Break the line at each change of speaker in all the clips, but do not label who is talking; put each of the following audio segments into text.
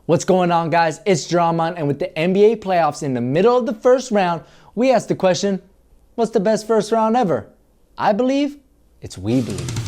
What's going on, guys? It's Draman, and with the NBA playoffs in the middle of the first round, we asked the question, what's the best first round ever? I believe it's We Believe.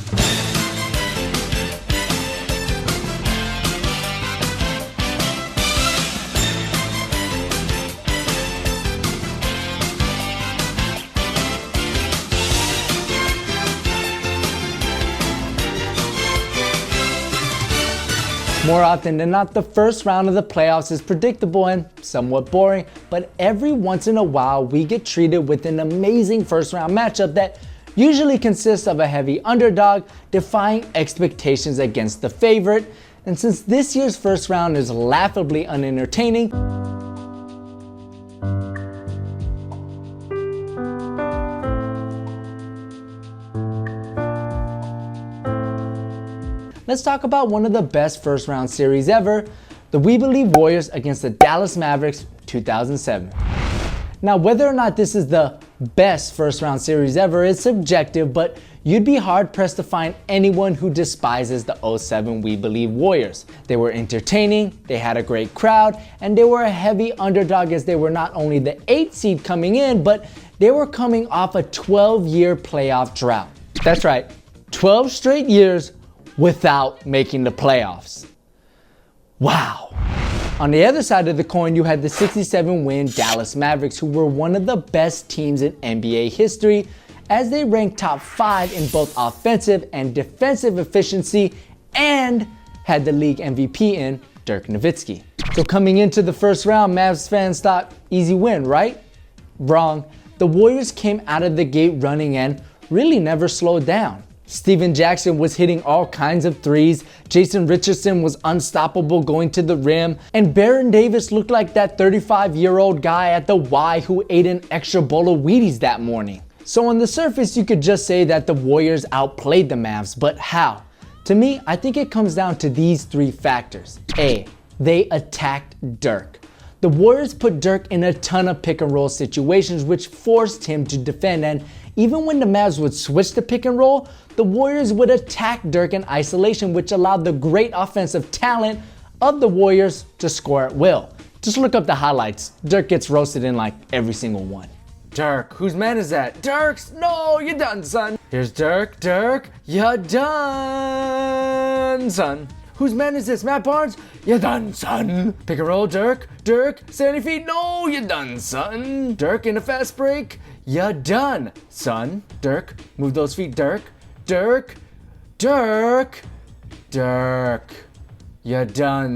More often than not, the first round of the playoffs is predictable and somewhat boring, but every once in a while we get treated with an amazing first round matchup that usually consists of a heavy underdog defying expectations against the favorite. And since this year's first round is laughably unentertaining, let's talk about one of the best first round series ever, the We Believe Warriors against the Dallas Mavericks 2007. Now, whether or not this is the best first round series ever is subjective, but you'd be hard pressed to find anyone who despises the 07 We Believe Warriors. They were entertaining, they had a great crowd, and they were a heavy underdog as they were not only the 8th seed coming in, but they were coming off a 12-year playoff drought. That's right, 12 straight years without making the playoffs. Wow. On the other side of the coin, you had the 67-win Dallas Mavericks, who were one of the best teams in NBA history, as they ranked top 5 in both offensive and defensive efficiency and had the league MVP in Dirk Nowitzki. So coming into the first round, Mavs fans thought easy win, right? Wrong. The Warriors came out of the gate running and really never slowed down. Steven Jackson was hitting all kinds of threes, Jason Richardson was unstoppable going to the rim, and Baron Davis looked like that 35-year-old guy at the Y who ate an extra bowl of Wheaties that morning. So on the surface, you could just say that the Warriors outplayed the Mavs, but how? To me, I think it comes down to these 3 factors. A, they attacked Dirk. The Warriors put Dirk in a ton of pick and roll situations, which forced him to defend, and even when the Mavs would switch to pick and roll, the Warriors would attack Dirk in isolation, which allowed the great offensive talent of the Warriors to score at will. Just look up the highlights. Dirk gets roasted in like every single one. Dirk, whose man is that? Dirk's, no, you're done, son. Here's Dirk, you're done, son. Whose man is this? Matt Barnes? You're done, son. Pick and roll, Dirk, 70 feet, no, you're done, son. Dirk in a fast break, you're done, son. Dirk, move those feet, Dirk, you're done,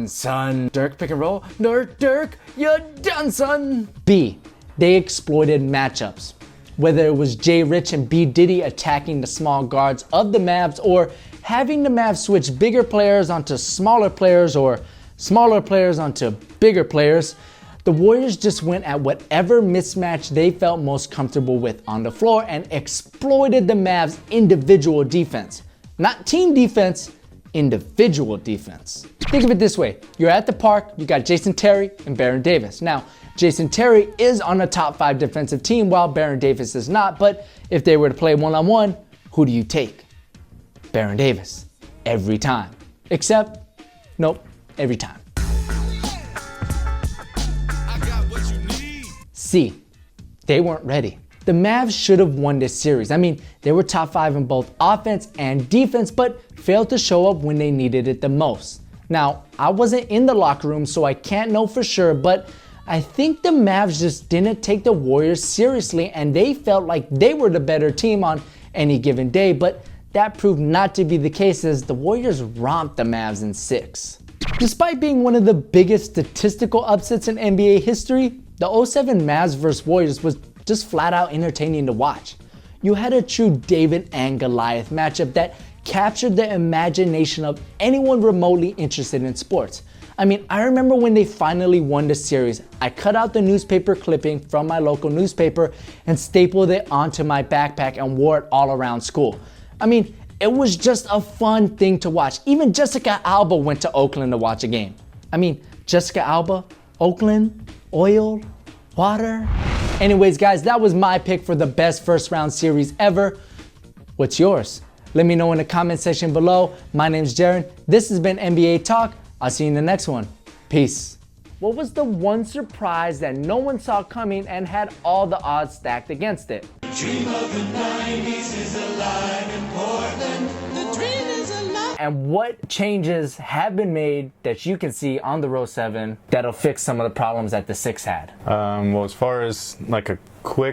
son. Dirk, pick and roll, Dirk, you're done, son. B, they exploited matchups. Whether it was Jay Rich and B Diddy attacking the small guards of the Mavs, or having the Mavs switch bigger players onto smaller players, or smaller players onto bigger players, the Warriors just went at whatever mismatch they felt most comfortable with on the floor and exploited the Mavs' individual defense. Not team defense, individual defense. Think of it this way. You're at the park, you got Jason Terry and Baron Davis. Now, Jason Terry is on a top 5 defensive team while Baron Davis is not, but if they were to play one-on-one, who do you take? Baron Davis. Every time. Except, nope, every time. C, they weren't ready. The Mavs should have won this series. I mean, they were top 5 in both offense and defense, but failed to show up when they needed it the most. Now, I wasn't in the locker room, so I can't know for sure, but I think the Mavs just didn't take the Warriors seriously, and they felt like they were the better team on any given day, but that proved not to be the case as the Warriors romped the Mavs in 6. Despite being one of the biggest statistical upsets in NBA history, the 07 Mavs vs. Warriors was just flat out entertaining to watch. You had a true David and Goliath matchup that captured the imagination of anyone remotely interested in sports. I mean, I remember when they finally won the series, I cut out the newspaper clipping from my local newspaper and stapled it onto my backpack and wore it all around school. I mean, it was just a fun thing to watch. Even Jessica Alba went to Oakland to watch a game. I mean, Jessica Alba, Oakland, oil, water. Anyways, guys, that was my pick for the best first round series ever. What's yours? Let me know in the comment section below. My name's Jaren. This has been NBA Talk. I'll see you in the next one. Peace. What was the one surprise that no one saw coming and had all the odds stacked against it?
The dream of the 90s is alive in Portland. The dream is alive.
And what changes have been made that you can see on the Row 7 that'll fix some of the problems that the 6 had?
Well, as far as like a quick